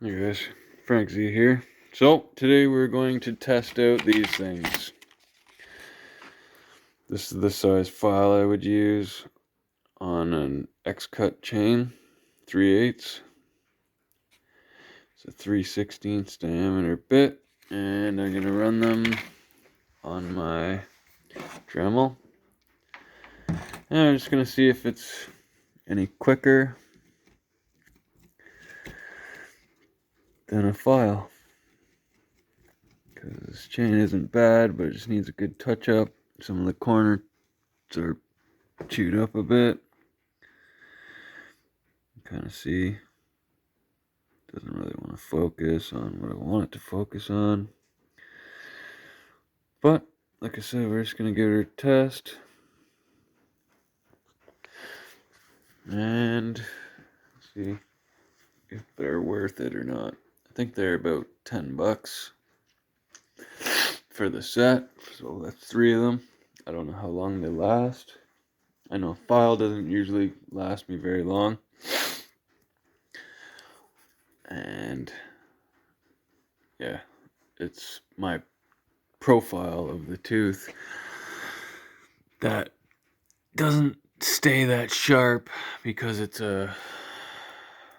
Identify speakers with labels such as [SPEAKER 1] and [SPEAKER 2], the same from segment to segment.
[SPEAKER 1] Hey guys, Frank Z here. So, today we're going to test out these things. This is the size file I would use on an X-cut chain, 3/8. It's a 3/16 diameter bit, and I'm going to run them on my Dremel. And I'm just going to see if it's any quicker than a file. Because this chain isn't bad, but it just needs a good touch up. Some of the corners are chewed up a bit. Kind of see. Doesn't really want to focus on what I want it to focus on. But, like I said, we're just going to give it a test. And see if they're worth it or not. I think they're about 10 bucks for the set. So that's 3 of them. I don't know how long they last. I know a file doesn't usually last me very long. And yeah, it's my profile of the tooth that doesn't stay that sharp because it's a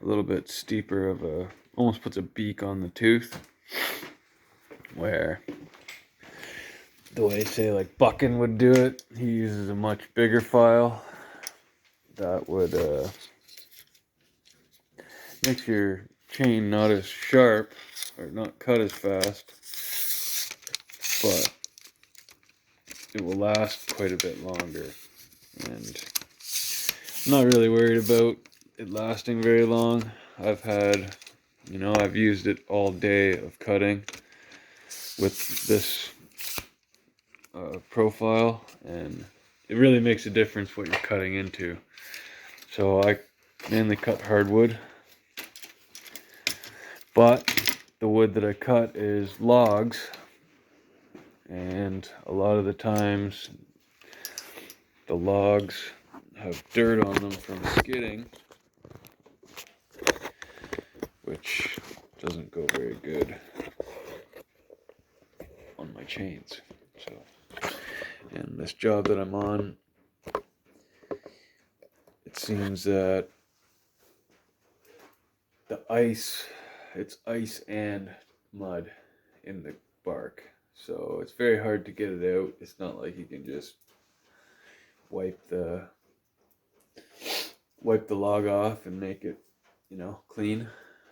[SPEAKER 1] little bit steeper of a, almost puts a beak on the tooth, where the way, say, like Buckin would do it, he uses a much bigger file that would makes your chain not as sharp or not cut as fast, but it will last quite a bit longer. And I'm not really worried about it lasting very long. I've had, I've used it all day of cutting with this profile, and it really makes a difference what you're cutting into. So I mainly cut hardwood, but the wood that I cut is logs, and a lot of the times the logs have dirt on them from skidding, which doesn't go very good on my chains. So, and this job that I'm on, it seems that it's ice and mud in the bark, so it's very hard to get it out. It's not like you can just wipe the log off and make it, clean.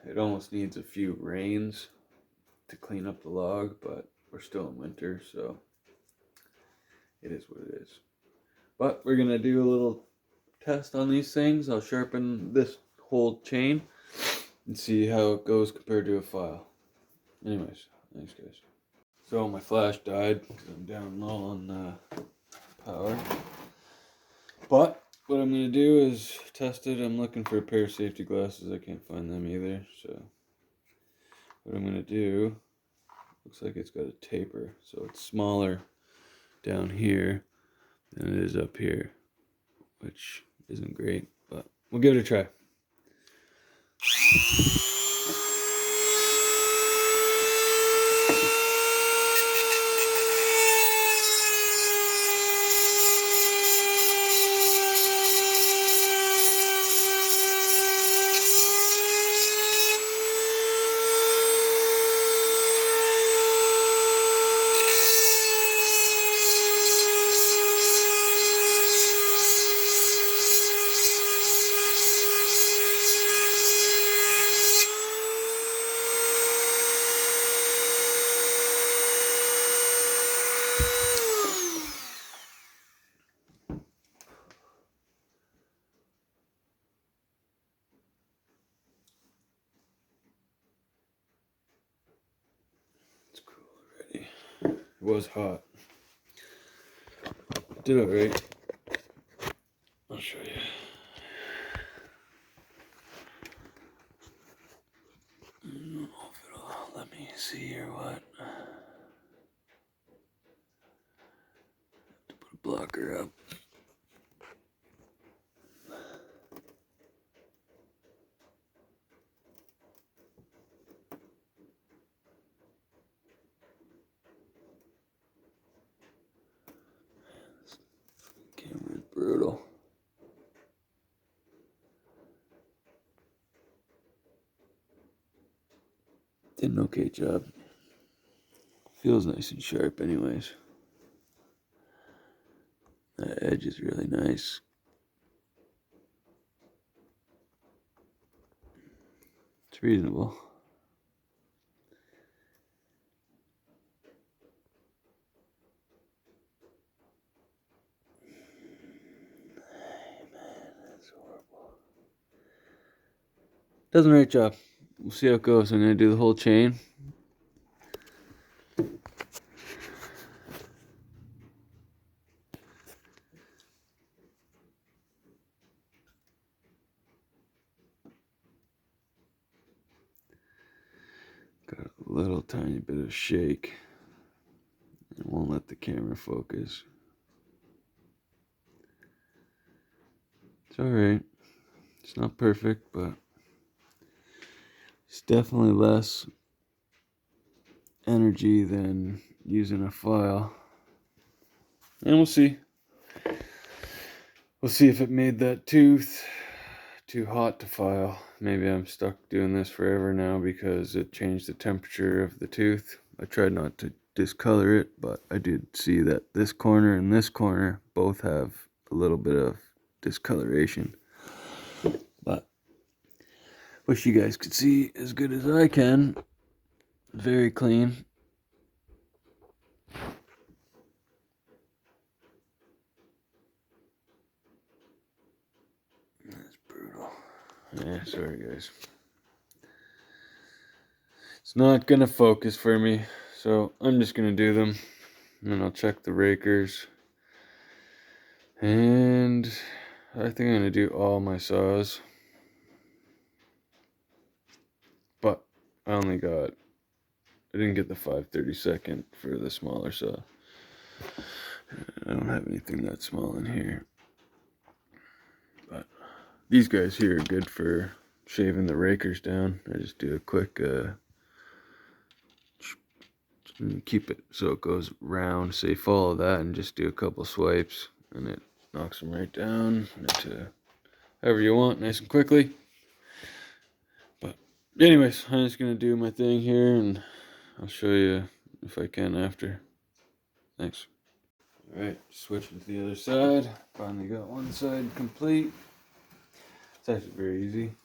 [SPEAKER 1] It almost needs a few rains to clean up the log, but we're still in winter, so it is what it is. But we're gonna do a little test on these things. I'll sharpen this whole chain and see how it goes compared to a file. Anyways, thanks guys. So my flash died because I'm down low on power. But what I'm going to do is test it. I'm looking for a pair of safety glasses. I can't find them either. So what I'm going to do, looks like it's got a taper. So it's smaller down here than it is up here, which isn't great, but we'll give it a try. It's cool already. It was hot. Did alright. I'll show you. I don't know if it'll let me see or what. To put a blocker up. Did an okay job. Feels nice and sharp anyways. That edge is really nice. It's reasonable. Hey man, that's horrible. Does a great job. We'll see how it goes. I'm gonna do the whole chain. Got a little tiny bit of shake. It won't let the camera focus. It's alright. It's not perfect, but it's definitely less energy than using a file. And we'll see. We'll see if it made that tooth too hot to file. Maybe I'm stuck doing this forever now because it changed the temperature of the tooth. I tried not to discolor it, but I did see that this corner and this corner both have a little bit of discoloration. But wish you guys could see as good as I can. Very clean. That's brutal. Yeah, sorry guys. It's not gonna focus for me, so I'm just gonna do them. And then I'll check the rakers. And I think I'm gonna do all my saws. But I didn't get the 5/32 for the smaller saw. I don't have anything that small in here. But these guys here are good for shaving the rakers down. I just do a quick, keep it so it goes round. So you follow that and just do a couple swipes and it knocks them right down into however you want, nice and quickly. But anyways, I'm just gonna do my thing here and I'll show you if I can after. Thanks. Alright, switching to the other side. Finally got one side complete. It's actually very easy.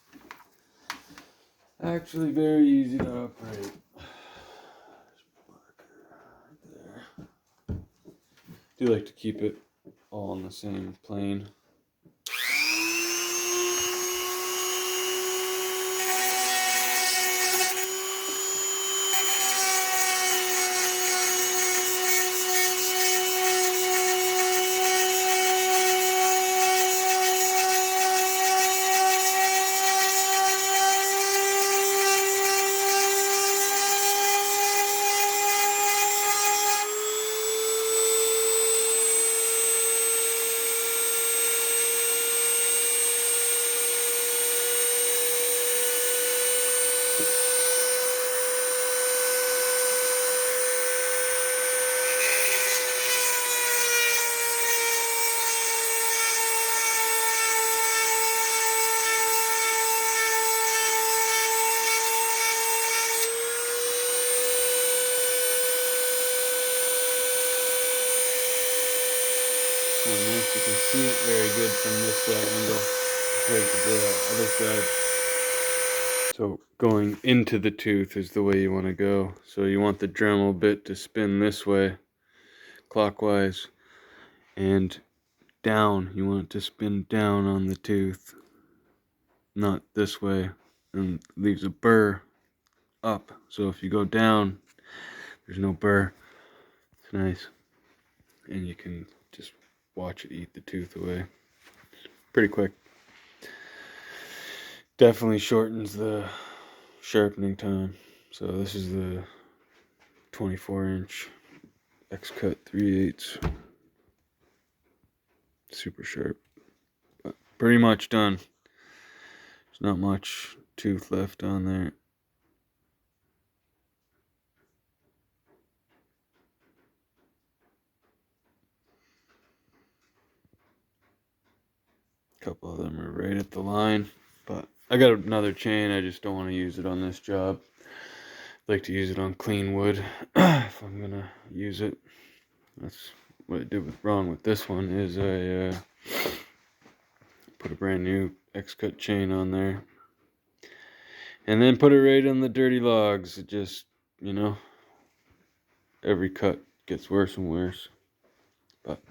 [SPEAKER 1] Actually very easy to operate. There. Do like to keep it all on the same plane. Oh, nice. You can see it very good from this angle compared to the other side. So going into the tooth is the way you want to go. So you want the Dremel bit to spin this way, clockwise, and down. You want it to spin down on the tooth, not this way, and leaves a burr up. So if you go down, there's no burr. It's nice. And you can just watch it eat the tooth away. Pretty quick. Definitely shortens the sharpening time. So this is the 24-inch X-Cut 3/8. Super sharp. But pretty much done. There's not much tooth left on there. A couple of them are right at the line, but I got another chain. I just don't want to use it on this job. like to use it on clean wood if I'm gonna use it. That's what I did wrong with this one, is I put a brand new X-cut chain on there and then put it right on the dirty logs. It just, you know, every cut gets worse and worse. But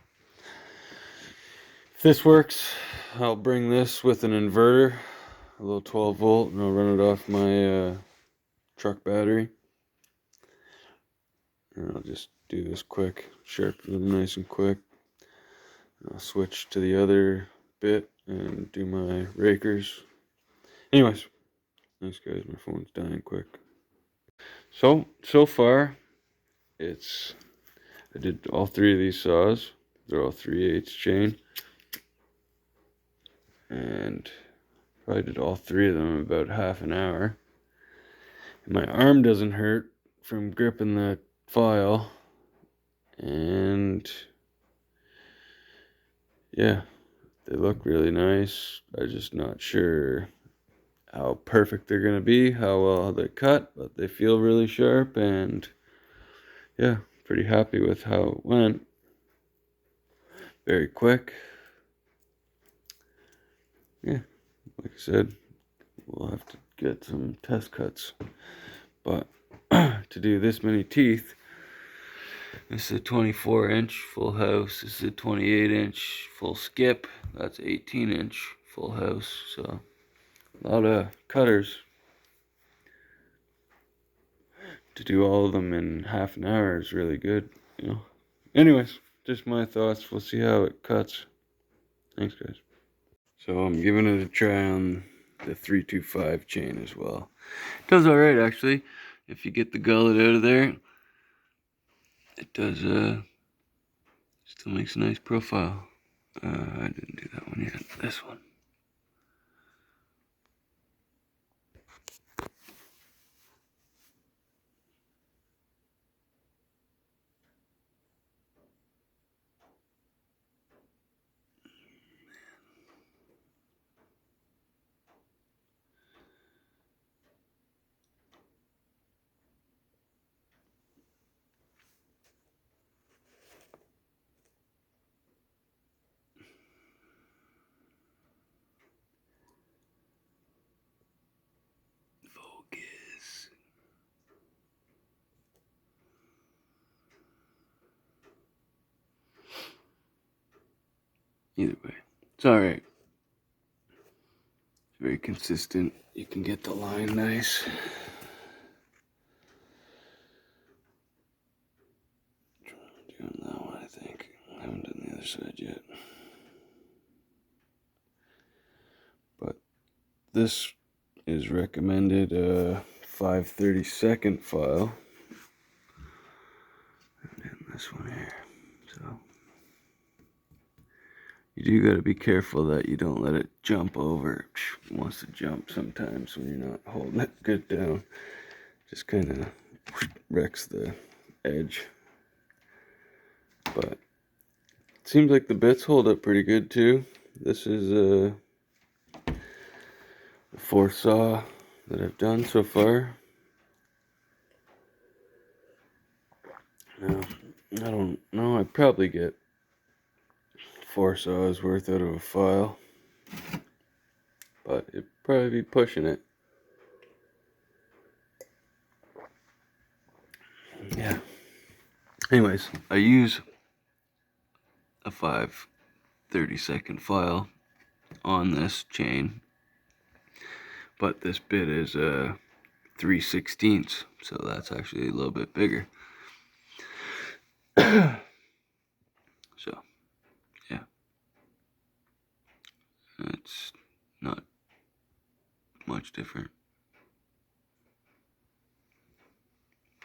[SPEAKER 1] if this works, I'll bring this with an inverter, a little 12 volt, and I'll run it off my truck battery. And I'll just do this quick, sharpen them nice and quick. I'll switch to the other bit and do my rakers. Anyways, thanks guys, my phone's dying quick. So far, I did all three of these saws. They're all 3/8 chain. And I did all three of them in about half an hour. And my arm doesn't hurt from gripping the file. And yeah, they look really nice. I'm just not sure how perfect they're gonna be, how well they cut, but they feel really sharp, and yeah, pretty happy with how it went. Very quick. Yeah, like I said, we'll have to get some test cuts. But to do this many teeth, this is a 24-inch full house, this is a 28-inch full skip, that's 18-inch full house, so a lot of cutters. To do all of them in half an hour is really good, you know. Anyways, just my thoughts. We'll see how it cuts. Thanks, guys. So I'm giving it a try on the 325 chain as well. It does alright, actually. If you get the gullet out of there, it does, still makes a nice profile. I didn't do that one yet. This one. Focus. Either way, it's alright. It's very consistent. You can get the line nice. Doing that one, I think. I haven't done the other side yet. But this is recommended 5/32 file. And then this one here. So you do got to be careful that you don't let it jump over. It wants to jump sometimes when you're not holding it good down. Just kind of wrecks the edge. But it seems like the bits hold up pretty good too. This is the fourth saw that I've done so far. Now, I don't know, I'd probably get 4 saws worth out of a file, but it'd probably be pushing it. Yeah. Anyways, I use a 5/32 file on this chain, but this bit is 3/16, so that's actually a little bit bigger. So, yeah, it's not much different.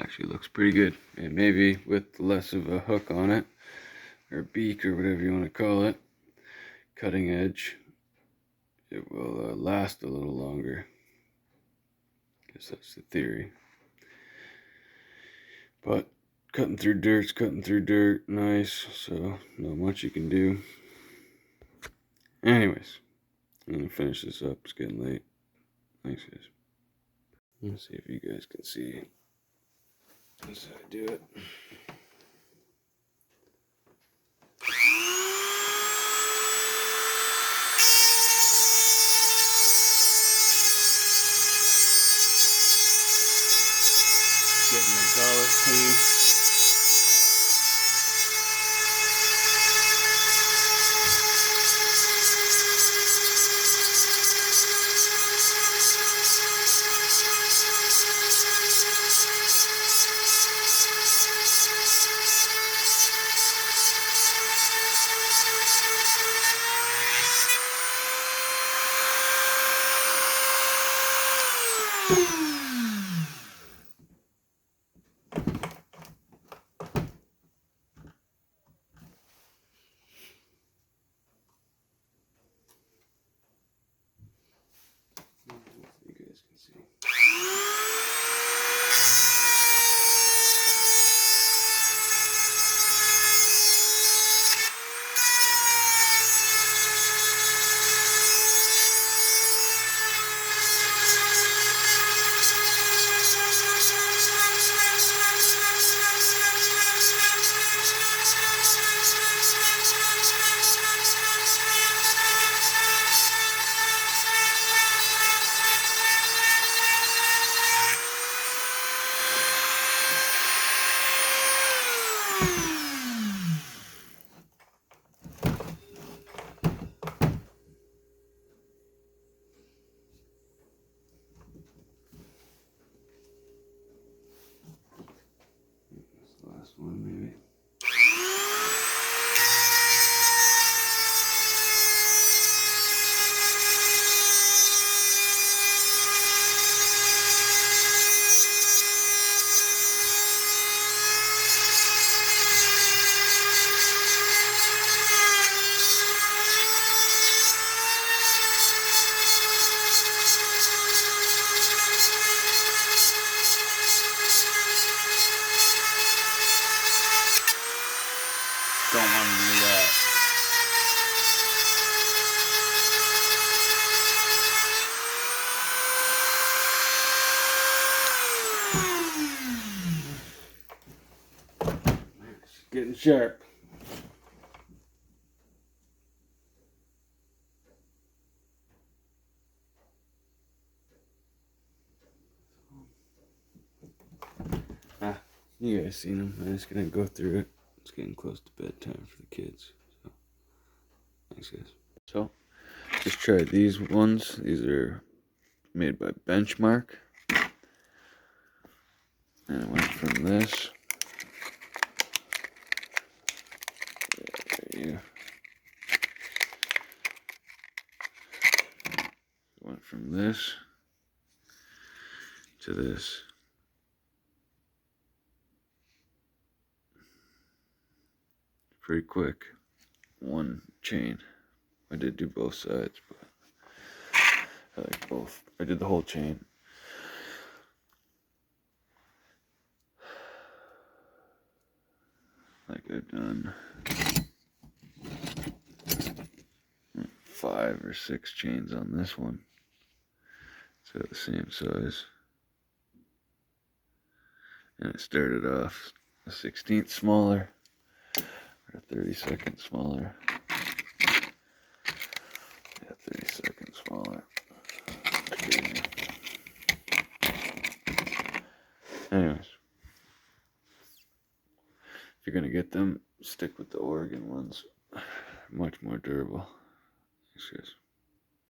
[SPEAKER 1] Actually looks pretty good, and maybe with less of a hook on it, or beak, or whatever you want to call it, cutting edge, it will last a little longer. Guess that's the theory. But cutting through dirt's cutting through dirt, nice, so not much you can do. Anyways, I'm gonna finish this up, it's getting late. Thanks, guys. Let's see if you guys can see That's how I do it. Getting the gullet clean. You guys can see. That's the last one, maybe. Don't want to do that. It's getting sharp. You guys seen them. I'm just gonna go through it. It's getting close to bedtime for the kids. So, thanks, guys. So, just tried these ones. These are made by Benchmark. And I went from this. There you. Went from this to this. Pretty quick. One chain. I did do both sides, but I like both. I did the whole chain. Like I've done 5 or 6 chains on this one. So the same size. And it started off a 16th smaller, or a 32nd smaller. Yeah, 32nd smaller. Crazy. Anyways, if you're gonna get them, stick with the Oregon ones. Much more durable. Thanks, guys.